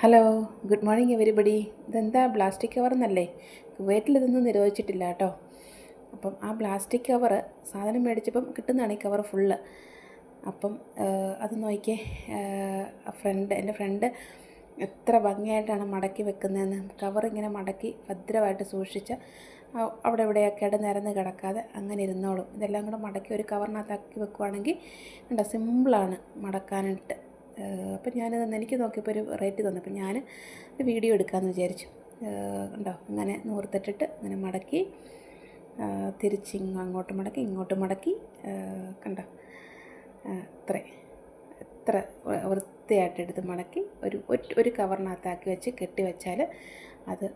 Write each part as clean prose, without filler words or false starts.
Hello, good morning everybody. ഇതെന്താ plastic cover എന്നല്ലേ? കുവൈറ്റിൽ ഇതൊന്നും നിരോധിച്ചിട്ടില്ല കേട്ടോ. അപ്പം ആ പ്ലാസ്റ്റിക് കവറ് സാധനം മേടിച്ചപ്പം കിട്ടുന്നതാണ് ഈ കവർ ഫുള്ള്. അപ്പം അത് നോക്കിയേ, എൻ്റെ ഫ്രണ്ട് എത്ര ഭംഗിയായിട്ടാണ് മടക്കി വെക്കുന്നതെന്ന്. കവർ ഇങ്ങനെ മടക്കി ഭദ്രമായിട്ട് സൂക്ഷിച്ച് അവിടെ ഇവിടെയൊക്കെ ആയിട്ട് നിരന്ന് കിടക്കാതെ അങ്ങനെ ഇരുന്നോളും. ഇതെല്ലാം കൂടെ മടക്കി ഒരു കവറിനകത്താക്കി വെക്കുവാണെങ്കിൽ കണ്ടോ, സിമ്പിളാണ് മടക്കാനായിട്ട്. അപ്പം ഞാനിതൊന്ന് എനിക്ക് നോക്കിയപ്പോൾ ഒരു റേറ്റ് തന്നപ്പോൾ ഞാൻ വീഡിയോ എടുക്കാമെന്ന് വിചാരിച്ചു. ഉണ്ടോ, ഇങ്ങനെ നൂർത്തിട്ടിട്ട് ഇങ്ങനെ മടക്കി അങ്ങോട്ട് മടക്കി ഇങ്ങോട്ട് മടക്കി, കണ്ടോ, എത്ര വൃത്തിയായിട്ടെടുത്ത് മടക്കി ഒരു കവറിനകത്താക്കി വെച്ച് കെട്ടി വെച്ചാൽ അത്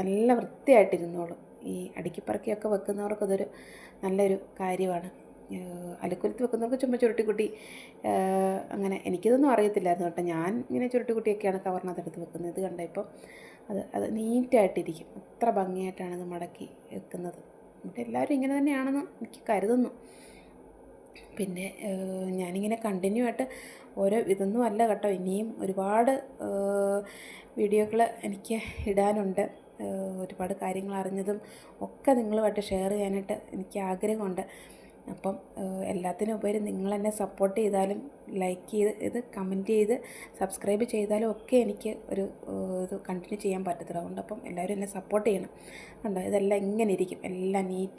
നല്ല വൃത്തിയായിട്ടിരുന്നോളും. ഈ അടുക്കിപ്പറക്കിയൊക്കെ വെക്കുന്നവർക്കതൊരു നല്ലൊരു കാര്യമാണ്. അലക്കുലത്ത് വെക്കുന്നവർക്ക് ചുമ്മാ ചുരുട്ടിക്കുട്ടി, അങ്ങനെ എനിക്കിതൊന്നും അറിയത്തില്ലായിരുന്നു കേട്ടോ. ഞാൻ ഇങ്ങനെ ചുരുട്ടിക്കുട്ടിയൊക്കെയാണ് കവറിനകത്ത് വെക്കുന്നത്. ഇത് കണ്ട ഇപ്പം അത് നീറ്റായിട്ടിരിക്കും. അത്ര ഭംഗിയായിട്ടാണ് ഇത് മടക്കി വെക്കുന്നത്. എന്നിട്ട് എല്ലാവരും ഇങ്ങനെ തന്നെയാണെന്ന് എനിക്ക് കരുതുന്നു. പിന്നെ ഞാനിങ്ങനെ കണ്ടിന്യൂ ആയിട്ട് ഓരോ ഇതൊന്നും അല്ല കേട്ടോ, ഇനിയും ഒരുപാട് വീഡിയോകൾ എനിക്ക് ഇടാനുണ്ട്. ഒരുപാട് കാര്യങ്ങൾ അറിഞ്ഞതും ഒക്കെ നിങ്ങളുമായിട്ട് ഷെയർ ചെയ്യാനായിട്ട് എനിക്ക് ആഗ്രഹമുണ്ട്. അപ്പം എല്ലാത്തിനും ഉപരി നിങ്ങളെന്നെ സപ്പോർട്ട് ചെയ്താലും, ലൈക്ക് ചെയ്ത് ഇത് കമൻറ്റ് ചെയ്ത് സബ്സ്ക്രൈബ് ചെയ്താലും ഒക്കെ എനിക്ക് ഒരു ഇത് കണ്ടിന്യൂ ചെയ്യാൻ പറ്റത്തില്ല. അതുകൊണ്ട് അപ്പം എല്ലാവരും എന്നെ സപ്പോർട്ട് ചെയ്യണം. കണ്ടോ, ഇതെല്ലാം ഇങ്ങനെ ഇരിക്കും, എല്ലാം നീറ്റ്